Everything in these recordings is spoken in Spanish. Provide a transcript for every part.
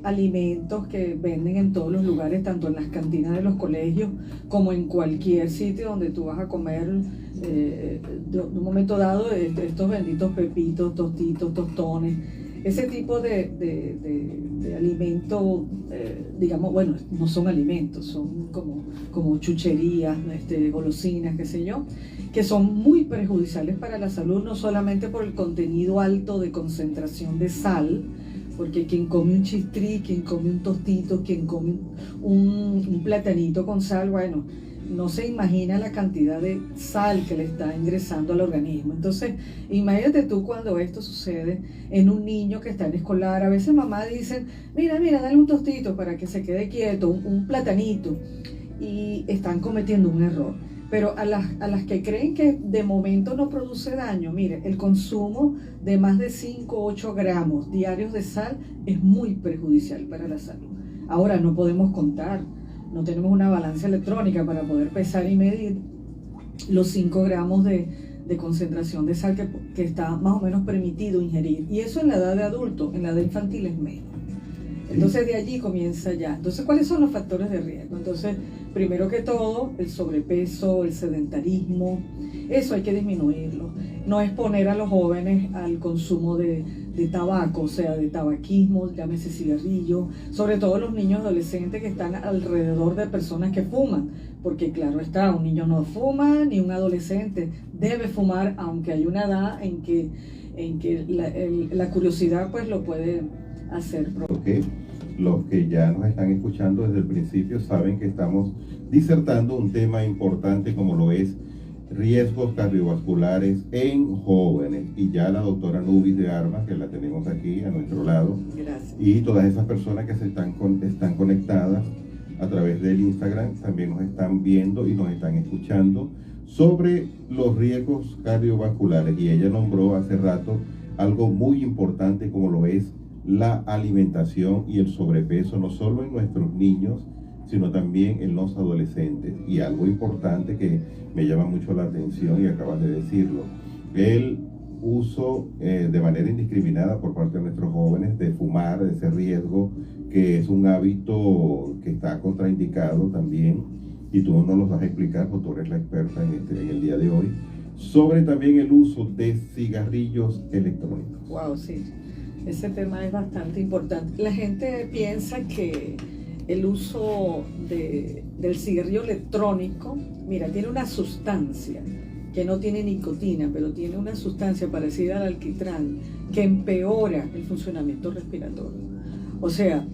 alimentos que venden en todos los lugares, tanto en las cantinas de los colegios como en cualquier sitio donde tú vas a comer de un momento dado, estos benditos pepitos, tostitos, tostones, ese tipo de alimentos, digamos, bueno, no son alimentos, son como chucherías, golosinas, qué sé yo, que son muy perjudiciales para la salud, no solamente por el contenido alto de concentración de sal, porque quien come un chistrí, quien come un tostito, quien come un platanito con sal, bueno, no se imagina la cantidad de sal que le está ingresando al organismo. Entonces, imagínate tú cuando esto sucede en un niño que está en escolar. A veces mamá dice, mira, dale un tostito para que se quede quieto, un platanito, y están cometiendo un error. Pero a las que creen que de momento no produce daño, mire, el consumo de más de 5 o 8 gramos diarios de sal es muy perjudicial para la salud. Ahora no podemos contar, no tenemos una balanza electrónica para poder pesar y medir los 5 gramos de concentración de sal que está más o menos permitido ingerir. Y eso en la edad de adulto, en la edad infantil es menos. Entonces de allí comienza ya. Entonces, ¿cuáles son los factores de riesgo? Entonces, primero que todo, el sobrepeso, el sedentarismo, eso hay que disminuirlo. No exponer a los jóvenes al consumo de tabaco, o sea, de tabaquismo, llámese cigarrillo, sobre todo los niños adolescentes que están alrededor de personas que fuman, porque claro está, un niño no fuma, ni un adolescente debe fumar, aunque hay una edad en que la curiosidad pues lo puede hacer. Porque los que ya nos están escuchando desde el principio saben que estamos disertando un tema importante como lo es riesgos cardiovasculares en jóvenes, y ya la doctora Nubis de Armas, que la tenemos aquí a nuestro lado. Gracias. Y todas esas personas que están conectadas a través del Instagram también nos están viendo y nos están escuchando sobre los riesgos cardiovasculares, y ella nombró hace rato algo muy importante como lo es la alimentación y el sobrepeso, no solo en nuestros niños, sino también en los adolescentes. Y algo importante que me llama mucho la atención, y acabas de decirlo, el uso de manera indiscriminada por parte de nuestros jóvenes de fumar, de ese riesgo, que es un hábito que está contraindicado también, y tú nos lo vas a explicar porque tú eres la experta en el día de hoy, sobre también el uso de cigarrillos electrónicos. Wow, sí. Ese tema es bastante importante. La gente piensa que el uso del cigarrillo electrónico, mira, tiene una sustancia que no tiene nicotina, pero tiene una sustancia parecida al alquitrán que empeora el funcionamiento respiratorio. O sea,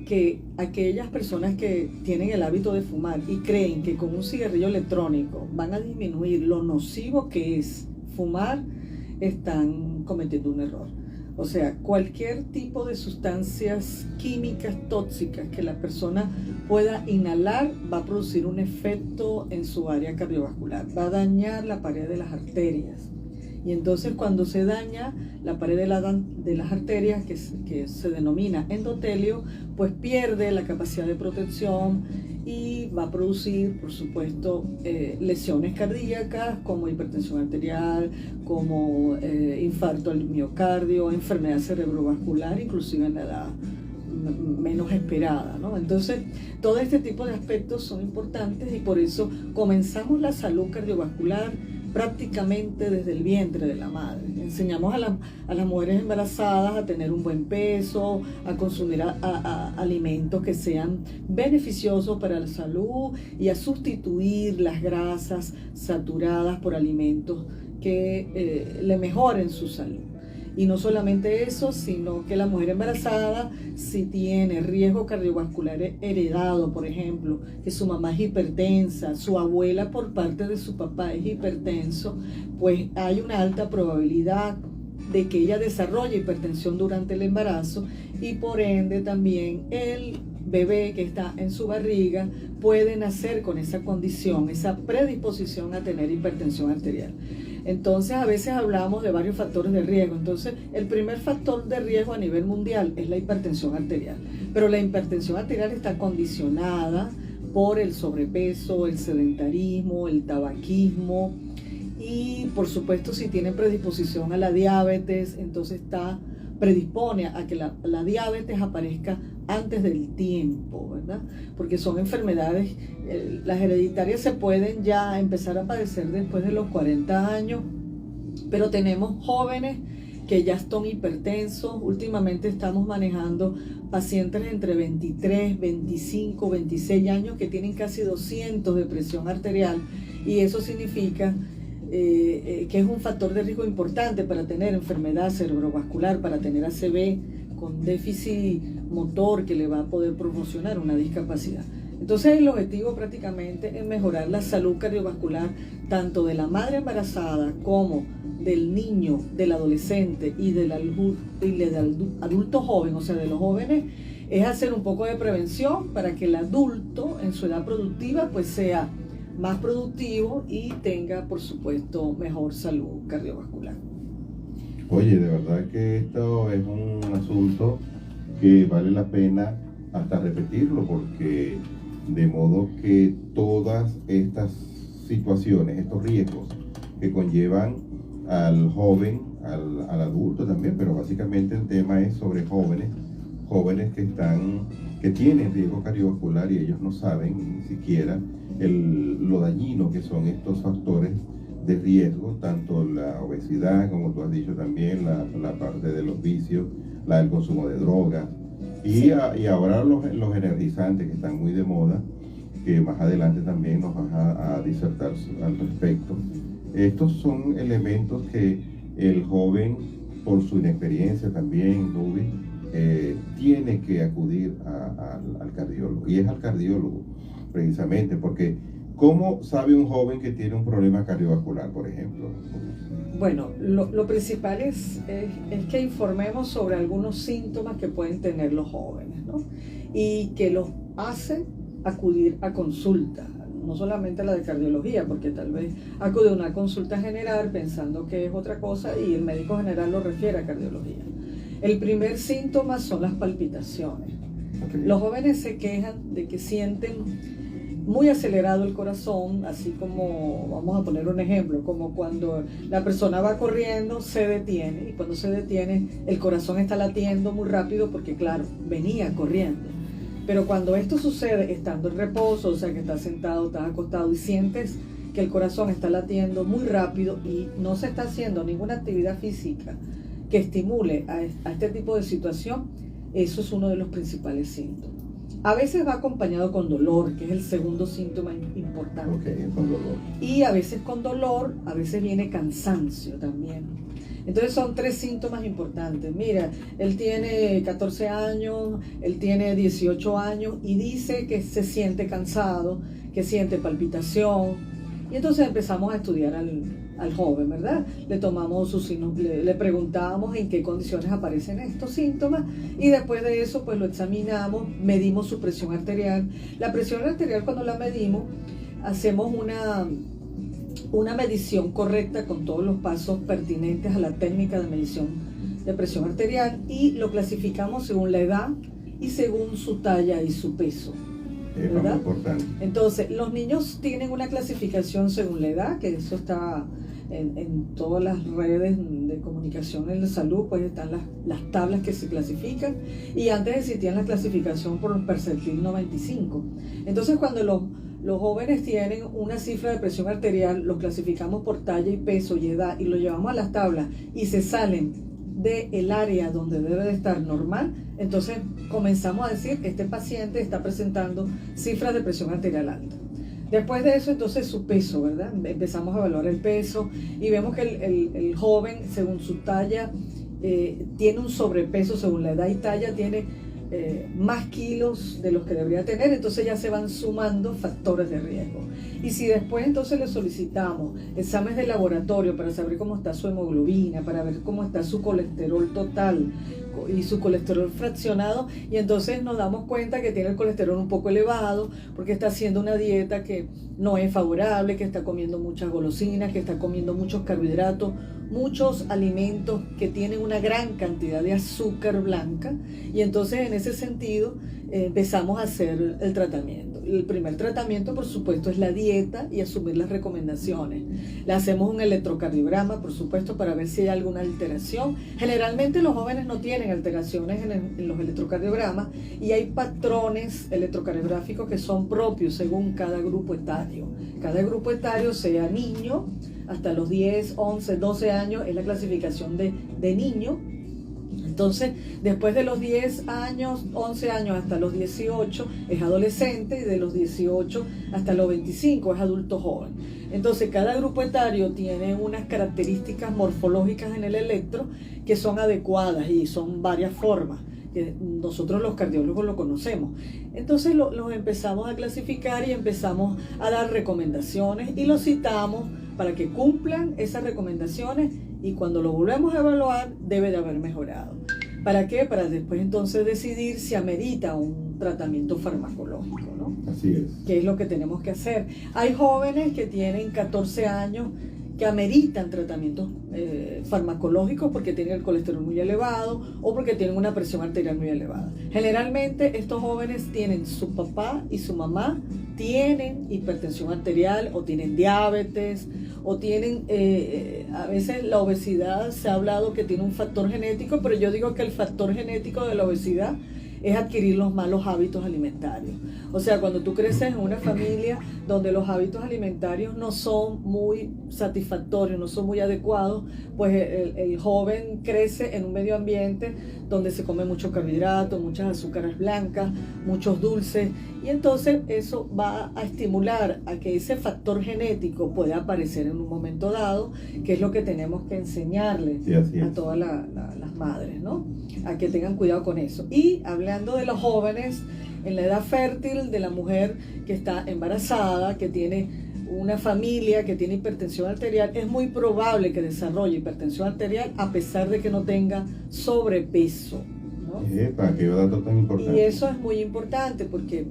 que aquellas personas que tienen el hábito de fumar y creen que con un cigarrillo electrónico van a disminuir lo nocivo que es fumar, están cometiendo un error. O sea, cualquier tipo de sustancias químicas tóxicas que la persona pueda inhalar va a producir un efecto en su área cardiovascular, va a dañar la pared de las arterias. Y entonces cuando se daña la pared de las arterias, que se denomina endotelio, pues pierde la capacidad de protección y va a producir, por supuesto, lesiones cardíacas como hipertensión arterial, como infarto al miocardio, enfermedad cerebrovascular, inclusive en la edad menos esperada, ¿no? Entonces, todo este tipo de aspectos son importantes, y por eso comenzamos la salud cardiovascular prácticamente desde el vientre de la madre. Enseñamos a las mujeres embarazadas a tener un buen peso, a consumir alimentos que sean beneficiosos para la salud y a sustituir las grasas saturadas por alimentos que le mejoren su salud. Y no solamente eso, sino que la mujer embarazada, si tiene riesgo cardiovascular heredado, por ejemplo, que su mamá es hipertensa, su abuela por parte de su papá es hipertenso, pues hay una alta probabilidad de que ella desarrolle hipertensión durante el embarazo, y por ende también el bebé que está en su barriga puede nacer con esa condición, esa predisposición a tener hipertensión arterial. Entonces, a veces hablamos de varios factores de riesgo. Entonces, el primer factor de riesgo a nivel mundial es la hipertensión arterial. Pero la hipertensión arterial está condicionada por el sobrepeso, el sedentarismo, el tabaquismo, y por supuesto, si tienen predisposición a la diabetes, entonces predispone a que la diabetes aparezca antes del tiempo, ¿verdad? Porque son enfermedades, las hereditarias se pueden ya empezar a padecer después de los 40 años, pero tenemos jóvenes que ya están hipertensos. Últimamente estamos manejando pacientes entre 23, 25, 26 años que tienen casi 200 de presión arterial, y eso significa que es un factor de riesgo importante para tener enfermedad cerebrovascular, para tener ACV con déficit motor que le va a poder proporcionar una discapacidad. Entonces el objetivo prácticamente es mejorar la salud cardiovascular tanto de la madre embarazada como del niño, del adolescente y del adulto joven, o sea, de los jóvenes. Es hacer un poco de prevención para que el adulto en su edad productiva pues sea más productivo y tenga, por supuesto, mejor salud cardiovascular. Oye, de verdad que esto es un asunto que vale la pena hasta repetirlo, porque de modo que todas estas situaciones, estos riesgos que conllevan al joven, al adulto también, pero básicamente el tema es sobre jóvenes que tienen riesgo cardiovascular y ellos no saben ni siquiera lo dañino que son estos factores de riesgo, tanto la obesidad, como tú has dicho también, la parte de los vicios, el consumo de drogas, y ahora los energizantes que están muy de moda, que más adelante también nos vas a disertar al respecto. Estos son elementos que el joven, por su inexperiencia también, Nubi, tiene que acudir al cardiólogo, y es al cardiólogo precisamente, porque ¿cómo sabe un joven que tiene un problema cardiovascular, por ejemplo? Bueno, lo principal es que informemos sobre algunos síntomas que pueden tener los jóvenes, ¿no? Y que los hace acudir a consulta, no solamente a la de cardiología, porque tal vez acude a una consulta general pensando que es otra cosa y el médico general lo refiere a cardiología. El primer síntoma son las palpitaciones. Okay. Los jóvenes se quejan de que sienten muy acelerado el corazón, así como, vamos a poner un ejemplo, como cuando la persona va corriendo, se detiene, y cuando se detiene el corazón está latiendo muy rápido porque claro, venía corriendo. Pero cuando esto sucede estando en reposo, o sea que estás sentado, estás acostado y sientes que el corazón está latiendo muy rápido y no se está haciendo ninguna actividad física que estimule a este tipo de situación, eso es uno de los principales síntomas. A veces va acompañado con dolor, que es el segundo síntoma importante. Okay, con dolor. Y a veces con dolor, a veces viene cansancio también. Entonces son tres síntomas importantes. Mira, él tiene 14 años, él tiene 18 años y dice que se siente cansado, que siente palpitación. Y entonces empezamos a estudiar al joven, ¿verdad? Le tomamos sus signos, le preguntábamos en qué condiciones aparecen estos síntomas y después de eso pues lo examinamos, medimos su presión arterial. La presión arterial, cuando la medimos, hacemos una medición correcta con todos los pasos pertinentes a la técnica de medición de presión arterial y lo clasificamos según la edad y según su talla y su peso. ¿Verdad? Importante. Entonces, los niños tienen una clasificación según la edad, que eso está en todas las redes de comunicación en la salud, pues están las tablas que se clasifican, y antes existía la clasificación por el percentil 95. Entonces, cuando los jóvenes tienen una cifra de presión arterial, los clasificamos por talla y peso y edad, y lo llevamos a las tablas, y se salen del área donde debe de estar normal, entonces comenzamos a decir que este paciente está presentando cifras de presión arterial alta. Después de eso, entonces su peso, ¿verdad? Empezamos a evaluar el peso y vemos que el joven, según su talla, tiene un sobrepeso, según la edad y talla, tiene más kilos de los que debería tener, entonces ya se van sumando factores de riesgo. Y si después entonces le solicitamos exámenes de laboratorio para saber cómo está su hemoglobina, para ver cómo está su colesterol total y su colesterol fraccionado, y entonces nos damos cuenta que tiene el colesterol un poco elevado porque está haciendo una dieta que no es favorable, que está comiendo muchas golosinas, que está comiendo muchos carbohidratos, muchos alimentos que tienen una gran cantidad de azúcar blanca, y entonces en ese sentido empezamos a hacer el tratamiento. el primer tratamiento, por supuesto, es la dieta y asumir las recomendaciones. Le hacemos un electrocardiograma, por supuesto, para ver si hay alguna alteración. Generalmente los jóvenes no tienen alteraciones en los electrocardiogramas y hay patrones electrocardiográficos que son propios según cada grupo etario. Cada grupo etario, sea niño, hasta los 10, 11, 12 años, es la clasificación de niño. Entonces, después de los 10 años, 11 años hasta los 18 es adolescente y de los 18 hasta los 25 es adulto joven. Entonces, cada grupo etario tiene unas características morfológicas en el electro que son adecuadas y son varias formas, que nosotros los cardiólogos lo conocemos. Entonces los empezamos a clasificar y empezamos a dar recomendaciones y los citamos para que cumplan esas recomendaciones y cuando lo volvemos a evaluar debe de haber mejorado. ¿Para qué? Para después entonces decidir si amerita un tratamiento farmacológico, ¿no? Así es. ¿Qué es lo que tenemos que hacer? Hay jóvenes que tienen 14 años que ameritan tratamientos farmacológicos porque tienen el colesterol muy elevado o porque tienen una presión arterial muy elevada. Generalmente estos jóvenes tienen su papá y su mamá tienen hipertensión arterial o tienen diabetes o tienen, a veces la obesidad se ha hablado que tiene un factor genético, pero yo digo que el factor genético de la obesidad es adquirir los malos hábitos alimentarios. O sea, cuando tú creces en una familia donde los hábitos alimentarios no son muy satisfactorios, no son muy adecuados, pues el joven crece en un medio ambiente donde se come mucho carbohidrato, muchas azúcares blancas, muchos dulces, y entonces eso va a estimular a que ese factor genético pueda aparecer en un momento dado, que es lo que tenemos que enseñarles a todas las madres, ¿no? A que tengan cuidado con eso. Y hablando de los jóvenes en la edad fértil, de la mujer que está embarazada, que tiene una familia que tiene hipertensión arterial, es muy probable que desarrolle hipertensión arterial a pesar de que no tenga sobrepeso, ¿no? Epa, qué dato tan importante. Y eso es muy importante porque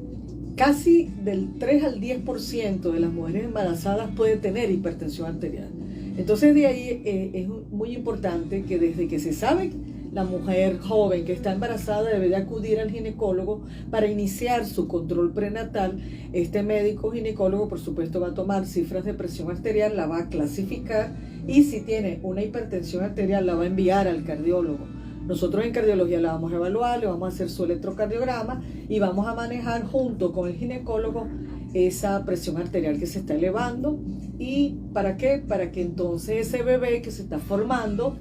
casi del 3 al 10% de las mujeres embarazadas puede tener hipertensión arterial. Entonces de ahí es muy importante que desde que se sabe la mujer joven que está embarazada debe de acudir al ginecólogo para iniciar su control prenatal. Este médico ginecólogo, por supuesto, va a tomar cifras de presión arterial, la va a clasificar y si tiene una hipertensión arterial la va a enviar al cardiólogo. Nosotros en cardiología la vamos a evaluar, le vamos a hacer su electrocardiograma y vamos a manejar junto con el ginecólogo esa presión arterial que se está elevando. ¿Y para qué? Para que entonces ese bebé que se está formando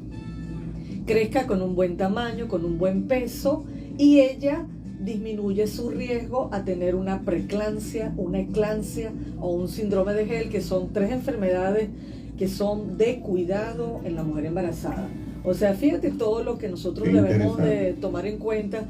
crezca con un buen tamaño, con un buen peso y ella disminuye su riesgo a tener una preeclampsia, una eclampsia o un síndrome de Gel, que son 3 enfermedades que son de cuidado en la mujer embarazada. O sea, fíjate todo lo que nosotros debemos de tomar en cuenta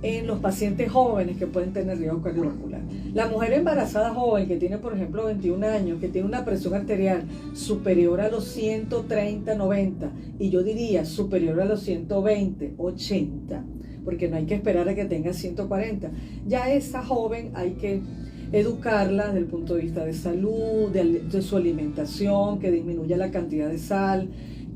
en los pacientes jóvenes que pueden tener riesgo cardiovascular. La mujer embarazada joven que tiene, por ejemplo, 21 años, que tiene una presión arterial superior a los 130, 90, y yo diría superior a los 120, 80, porque no hay que esperar a que tenga 140. Ya esa joven hay que educarla desde el punto de vista de salud, de su alimentación, que disminuya la cantidad de sal,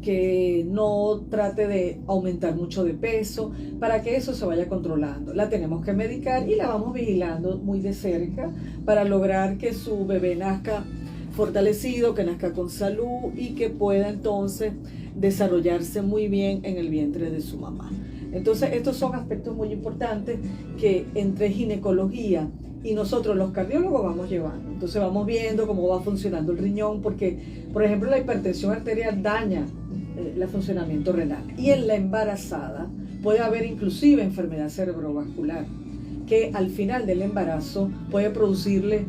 que no trate de aumentar mucho de peso, para que eso se vaya controlando. La tenemos que medicar y la vamos vigilando muy de cerca para lograr que su bebé nazca fortalecido, que nazca con salud y que pueda entonces desarrollarse muy bien en el vientre de su mamá. Entonces estos son aspectos muy importantes que entre ginecología y nosotros los cardiólogos vamos llevando. Entonces vamos viendo cómo va funcionando el riñón, porque por ejemplo la hipertensión arterial daña el funcionamiento renal, y en la embarazada puede haber inclusive enfermedad cerebrovascular que al final del embarazo puede producirle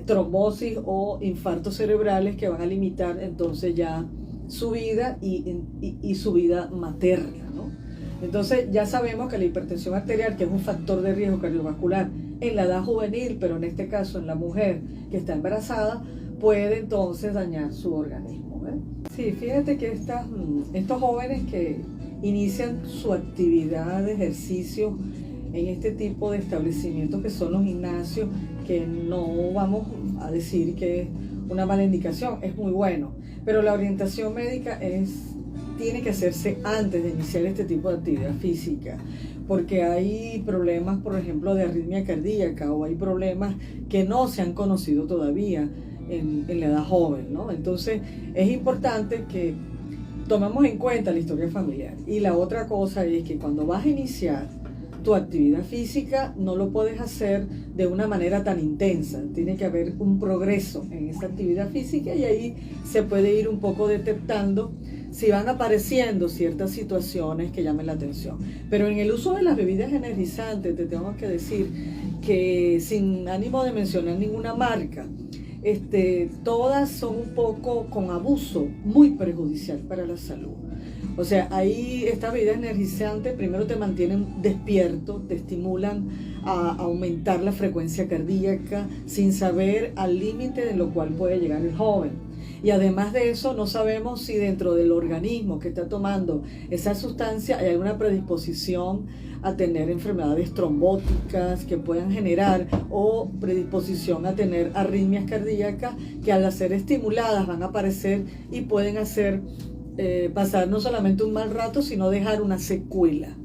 trombosis o infartos cerebrales que van a limitar entonces ya su vida y su vida materna, ¿no? Entonces ya sabemos que la hipertensión arterial, que es un factor de riesgo cardiovascular en la edad juvenil, pero en este caso en la mujer que está embarazada, puede entonces dañar su organismo, ¿eh? Sí, fíjate que estos jóvenes que inician su actividad de ejercicio en este tipo de establecimientos que son los gimnasios, que no vamos a decir que es una mala indicación, es muy bueno, pero la orientación médica tiene que hacerse antes de iniciar este tipo de actividad física, porque hay problemas, por ejemplo, de arritmia cardíaca, o hay problemas que no se han conocido todavía en la edad joven, ¿no? Entonces es importante que tomemos en cuenta la historia familiar. Y la otra cosa es que cuando vas a iniciar tu actividad física, no lo puedes hacer de una manera tan intensa. Tiene que haber un progreso en esa actividad física, y ahí se puede ir un poco detectando si van apareciendo ciertas situaciones que llamen la atención. Pero en el uso de las bebidas energizantes, te tengo que decir que, sin ánimo de mencionar ninguna marca, todas son un poco con abuso muy perjudicial para la salud. O sea, ahí estas bebidas energizantes primero te mantienen despierto, te estimulan a aumentar la frecuencia cardíaca sin saber al límite de lo cual puede llegar el joven. Y además de eso, no sabemos si dentro del organismo que está tomando esa sustancia hay alguna predisposición a tener enfermedades trombóticas que puedan generar, o predisposición a tener arritmias cardíacas que, al ser estimuladas, van a aparecer y pueden hacer pasar no solamente un mal rato, sino dejar una secuela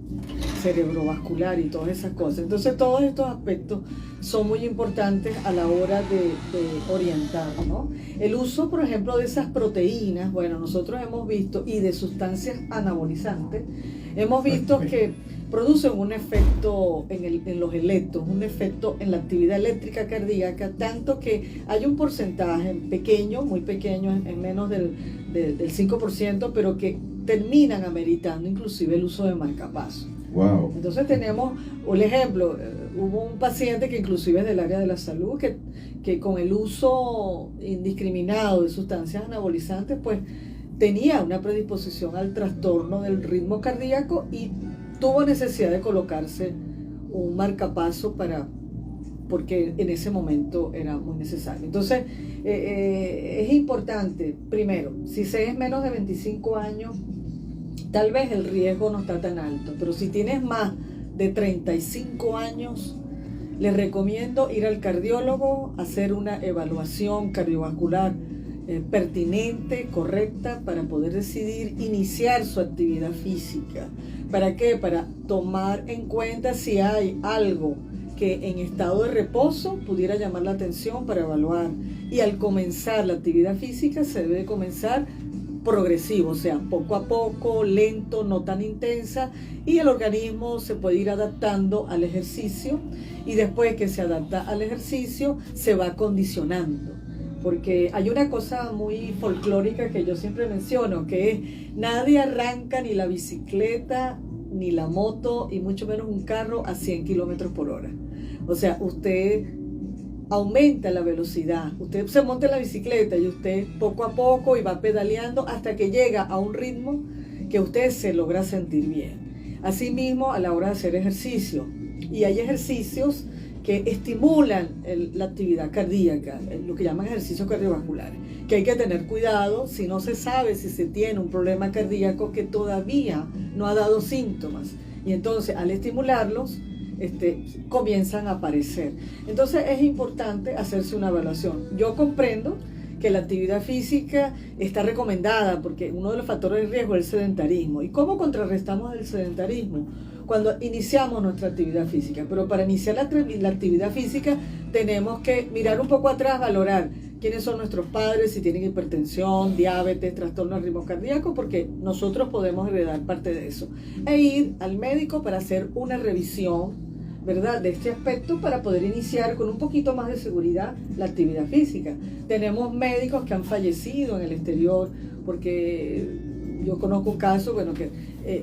cerebrovascular y todas esas cosas. Entonces, todos estos aspectos son muy importantes a la hora de orientar, ¿no? El uso, por ejemplo, de esas proteínas, bueno, nosotros hemos visto, y de sustancias anabolizantes, hemos visto que producen un efecto en los electros, un efecto en la actividad eléctrica cardíaca, tanto que hay un porcentaje pequeño, muy pequeño, en menos del 5%, pero que terminan ameritando inclusive el uso de marcapasos. Wow. Entonces tenemos un ejemplo, hubo un paciente que inclusive es del área de la salud, que con el uso indiscriminado de sustancias anabolizantes, pues tenía una predisposición al trastorno del ritmo cardíaco, y tuvo necesidad de colocarse un marcapaso porque en ese momento era muy necesario. Entonces, es importante, primero, si se es menos de 25 años, tal vez el riesgo no está tan alto, pero si tienes más de 35 años, les recomiendo ir al cardiólogo, hacer una evaluación cardiovascular pertinente, correcta, para poder decidir iniciar su actividad física. ¿Para qué? Para tomar en cuenta si hay algo que en estado de reposo pudiera llamar la atención para evaluar. Y al comenzar la actividad física se debe comenzar progresivo, o sea, poco a poco, lento, no tan intensa, y el organismo se puede ir adaptando al ejercicio, y después que se adapta al ejercicio se va condicionando. Porque hay una cosa muy folclórica que yo siempre menciono, que es: nadie arranca ni la bicicleta, ni la moto, y mucho menos un carro a 100 kilómetros por hora. O sea, usted aumenta la velocidad, usted se monta en la bicicleta y usted poco a poco y va pedaleando hasta que llega a un ritmo que usted se logra sentir bien. Asimismo, a la hora de hacer ejercicio, y hay ejercicios que estimulan la actividad cardíaca, lo que llaman ejercicios cardiovasculares, que hay que tener cuidado si no se sabe si se tiene un problema cardíaco que todavía no ha dado síntomas, y entonces al estimularlos comienzan a aparecer. Entonces es importante hacerse una evaluación. Yo comprendo que la actividad física está recomendada porque uno de los factores de riesgo es el sedentarismo. ¿Y cómo contrarrestamos el sedentarismo? Cuando iniciamos nuestra actividad física. Pero para iniciar la actividad física tenemos que mirar un poco atrás, valorar quiénes son nuestros padres, si tienen hipertensión, diabetes, trastorno del ritmo cardíaco, porque nosotros podemos heredar parte de eso. E ir al médico para hacer una revisión, ¿verdad?, de este aspecto, para poder iniciar con un poquito más de seguridad la actividad física. Tenemos médicos que han fallecido en el exterior, porque yo conozco un caso, bueno, que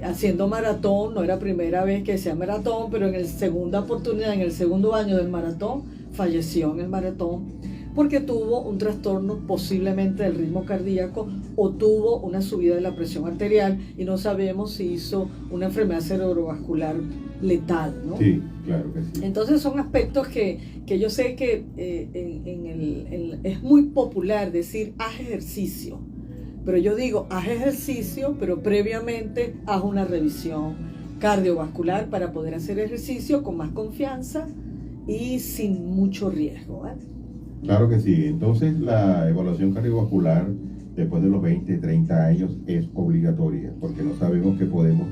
haciendo maratón, no era primera vez que hacía maratón, pero en la segunda oportunidad, en el segundo año del maratón, falleció en el maratón, porque tuvo un trastorno posiblemente del ritmo cardíaco, o tuvo una subida de la presión arterial, y no sabemos si hizo una enfermedad cerebrovascular letal, ¿no? Sí, claro que sí. Entonces son aspectos que yo sé que es muy popular decir: haz ejercicio. Pero yo digo: haz ejercicio, pero previamente haz una revisión cardiovascular para poder hacer ejercicio con más confianza y sin mucho riesgo, ¿vale? Claro que sí. Entonces la evaluación cardiovascular después de los 20, 30 años es obligatoria, porque no sabemos que podemos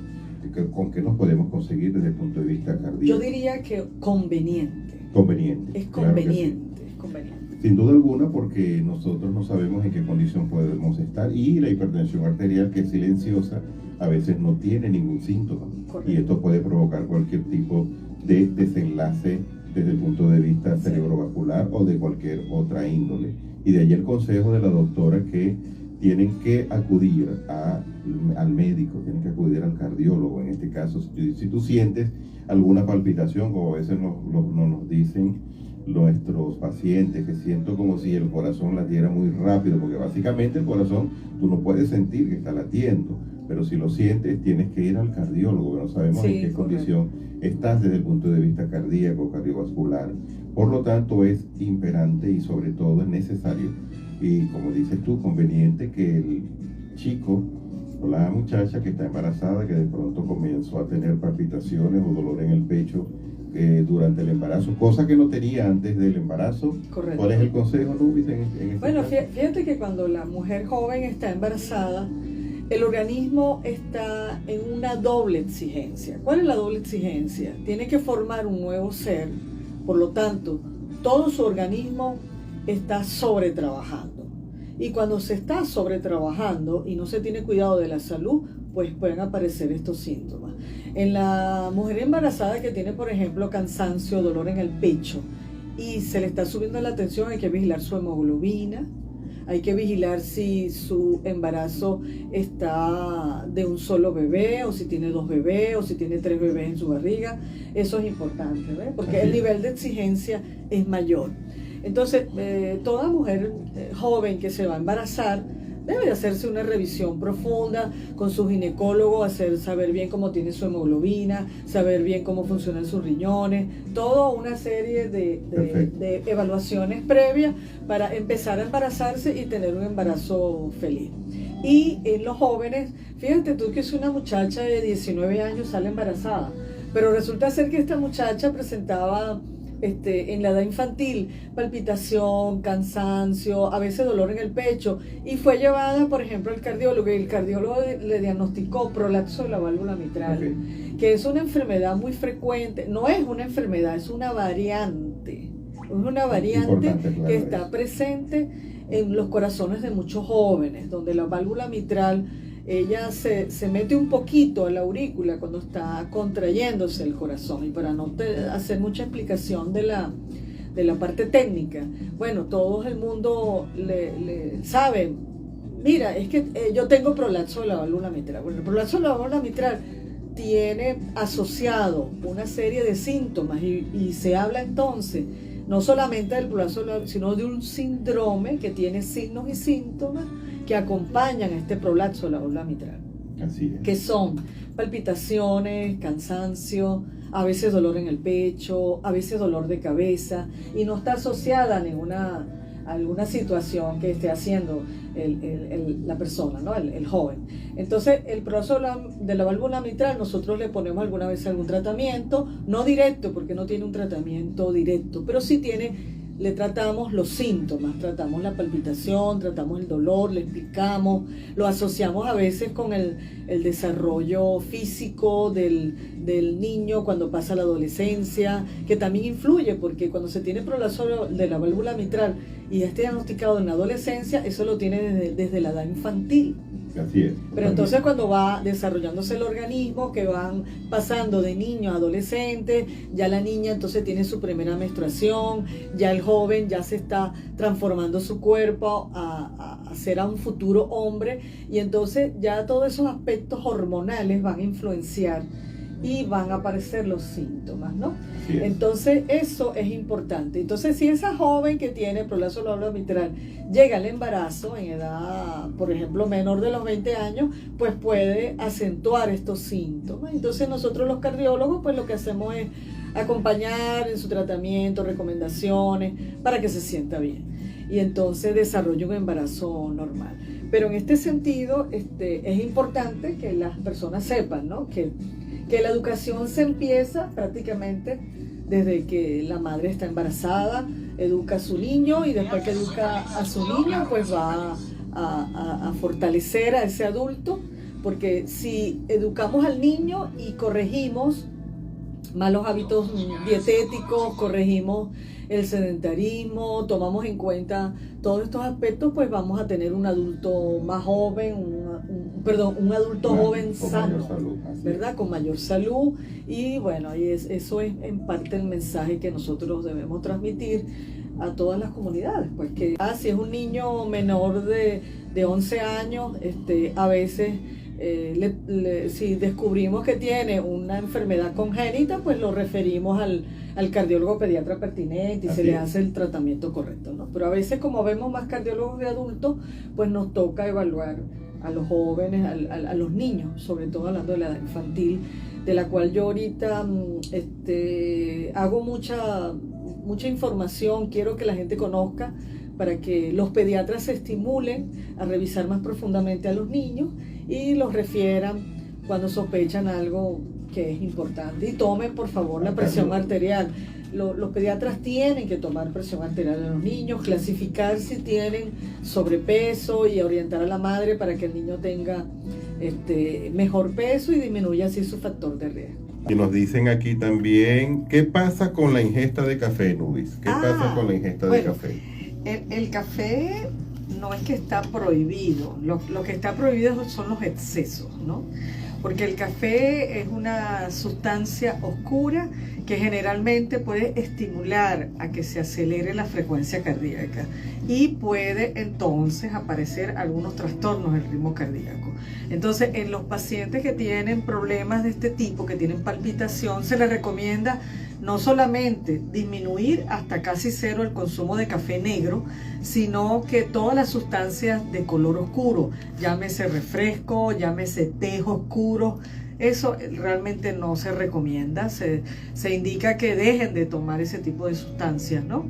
¿Con qué nos podemos conseguir desde el punto de vista cardíaco? Yo diría que conveniente. Conveniente. Es claro que sí. conveniente, es conveniente. Sin duda alguna, porque nosotros no sabemos en qué condición podemos estar, y la hipertensión arterial, que es silenciosa, a veces no tiene ningún síntoma. Correcto. Y esto puede provocar cualquier tipo de desenlace desde el punto de vista cerebrovascular o de cualquier otra índole. Y de ahí el consejo de la doctora que tienen que acudir al médico, tienen que acudir al cardiólogo. En este caso, si tú sientes alguna palpitación, como a veces nos dicen nuestros pacientes, que siento como si el corazón latiera muy rápido, porque básicamente el corazón tú no puedes sentir que está latiendo, pero si lo sientes tienes que ir al cardiólogo. No sabemos en qué condición estás desde el punto de vista cardíaco, cardiovascular. Por lo tanto, es imperante y sobre todo es necesario, y como dices tú, conveniente, que el chico o la muchacha que está embarazada, que de pronto comenzó a tener palpitaciones o dolor en el pecho durante el embarazo, cosa que no tenía antes del embarazo. Correcto. ¿Cuál es el consejo, Nubis, en este Bueno, caso? fíjate que cuando la mujer joven está embarazada, el organismo está en una doble exigencia. ¿Cuál es la doble exigencia? Tiene que formar un nuevo ser, por lo tanto, todo su organismo está sobretrabajando. Y cuando se está sobretrabajando y no se tiene cuidado de la salud, pues pueden aparecer estos síntomas. En la mujer embarazada que tiene, por ejemplo, cansancio, dolor en el pecho y se le está subiendo la tensión, hay que vigilar su hemoglobina, hay que vigilar si su embarazo está de un solo bebé, o si tiene 2 bebés, o si tiene 3 bebés en su barriga. Eso es importante, ¿ves? Porque el nivel de exigencia es mayor. Entonces, toda mujer joven que se va a embarazar debe de hacerse una revisión profunda con su ginecólogo, saber bien cómo tiene su hemoglobina, saber bien cómo funcionan sus riñones, toda una serie de evaluaciones previas para empezar a embarazarse y tener un embarazo feliz. Y en los jóvenes, fíjate tú que si una muchacha de 19 años sale embarazada, pero resulta ser que esta muchacha presentaba en la edad infantil palpitación, cansancio, a veces dolor en el pecho, y fue llevada, por ejemplo, al cardiólogo, y el cardiólogo le diagnosticó prolapso de la válvula mitral, que es una enfermedad muy frecuente. No es una enfermedad, es una variante. Es una variante que está presente en los corazones de muchos jóvenes, donde la válvula mitral ella se mete un poquito a la aurícula cuando está contrayéndose el corazón. Y para no hacer mucha explicación de la parte técnica, bueno, todo el mundo le sabe, mira, es que yo tengo prolapso de la válvula mitral. Bueno, el prolapso de la válvula mitral tiene asociado una serie de síntomas y se habla entonces no solamente del prolapso, sino de un síndrome que tiene signos y síntomas que acompañan este prolapso de la válvula mitral. Así es. Que son palpitaciones, cansancio, a veces dolor en el pecho, a veces dolor de cabeza, y no está asociada a alguna situación que esté haciendo la persona, ¿no? el joven. Entonces, el prolapso de la válvula mitral, nosotros le ponemos alguna vez algún tratamiento, no directo, porque no tiene un tratamiento directo, pero sí le tratamos los síntomas, tratamos la palpitación, tratamos el dolor, le explicamos, lo asociamos a veces con el desarrollo físico del niño cuando pasa la adolescencia, que también influye, porque cuando se tiene prolapso de la válvula mitral y esté diagnosticado en la adolescencia, eso lo tiene desde la edad infantil. Así es. Pero entonces cuando va desarrollándose el organismo, que van pasando de niño a adolescente, ya la niña entonces tiene su primera menstruación, ya el joven ya se está transformando su cuerpo a ser a un futuro hombre, y entonces ya todos esos aspectos hormonales van a influenciar y van a aparecer los síntomas, ¿no? Sí. Entonces eso es importante. Entonces si esa joven que tiene prolapso de la válvula mitral llega al embarazo en edad, por ejemplo, menor de los 20 años, pues puede acentuar estos síntomas. Entonces nosotros los cardiólogos pues lo que hacemos es acompañar en su tratamiento, recomendaciones para que se sienta bien y entonces desarrolle un embarazo normal. Pero en este sentido es importante que las personas sepan, ¿no? que la educación se empieza prácticamente desde que la madre está embarazada, educa a su niño, y después que educa a su niño, pues va a fortalecer a ese adulto porque si educamos al niño y corregimos malos hábitos dietéticos, corregimos el sedentarismo, tomamos en cuenta todos estos aspectos, pues vamos a tener un adulto más joven, un adulto joven sano, ¿verdad? Con mayor salud. Y bueno, eso es en parte el mensaje que nosotros debemos transmitir a todas las comunidades, pues que si es un niño menor de 11 años, a veces si descubrimos que tiene una enfermedad congénita, pues lo referimos al cardiólogo pediatra pertinente y se le hace el tratamiento correcto, ¿no? Pero a veces, como vemos más cardiólogos de adultos, pues nos toca evaluar a los jóvenes, a los niños, sobre todo hablando de la edad infantil, de la cual yo ahorita hago mucha información, quiero que la gente conozca, para que los pediatras se estimulen a revisar más profundamente a los niños y los refieran cuando sospechan algo que es importante. Y tomen, por favor, la presión arterial. Los pediatras tienen que tomar presión arterial a los niños, clasificar si tienen sobrepeso y orientar a la madre para que el niño tenga mejor peso y disminuya así su factor de riesgo. Y nos dicen aquí también, ¿qué pasa con la ingesta de café, Nubis? ¿Qué pasa con la ingesta de café? El café no es que está prohibido, lo que está prohibido son los excesos, ¿no? Porque el café es una sustancia oscura que generalmente puede estimular a que se acelere la frecuencia cardíaca y puede entonces aparecer algunos trastornos del ritmo cardíaco. Entonces, en los pacientes que tienen problemas de este tipo, que tienen palpitación, se les recomienda no solamente disminuir hasta casi cero el consumo de café negro, sino que todas las sustancias de color oscuro, llámese refresco, llámese té oscuro, eso realmente no se recomienda, se indica que dejen de tomar ese tipo de sustancias, ¿no?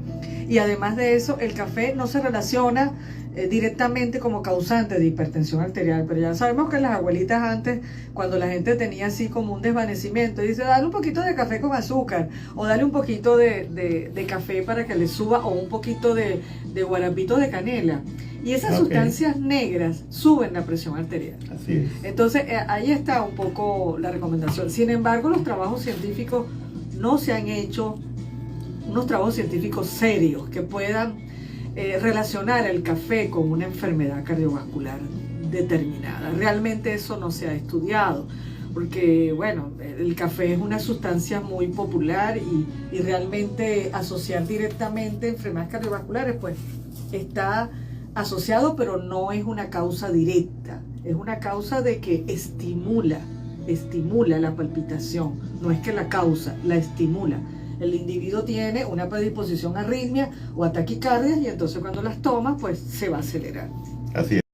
Y además de eso, el café no se relaciona directamente como causante de hipertensión arterial, pero ya sabemos que las abuelitas antes, cuando la gente tenía así como un desvanecimiento, dice, dale un poquito de café con azúcar, o dale un poquito de café para que le suba, o un poquito de guarapito de canela. Y esas sustancias negras suben la presión arterial. Así es. Entonces, ahí está un poco la recomendación. Sin embargo, los trabajos científicos no se han hecho, unos trabajos científicos serios que puedan relacionar el café con una enfermedad cardiovascular determinada. Realmente eso no se ha estudiado, porque bueno, el café es una sustancia muy popular y realmente asociar directamente enfermedades cardiovasculares, pues está asociado, pero no es una causa directa, es una causa de que estimula la palpitación, no es que la causa, la estimula. El individuo tiene una predisposición a arritmia o a taquicardias y entonces cuando las toma, pues se va a acelerar. Así es.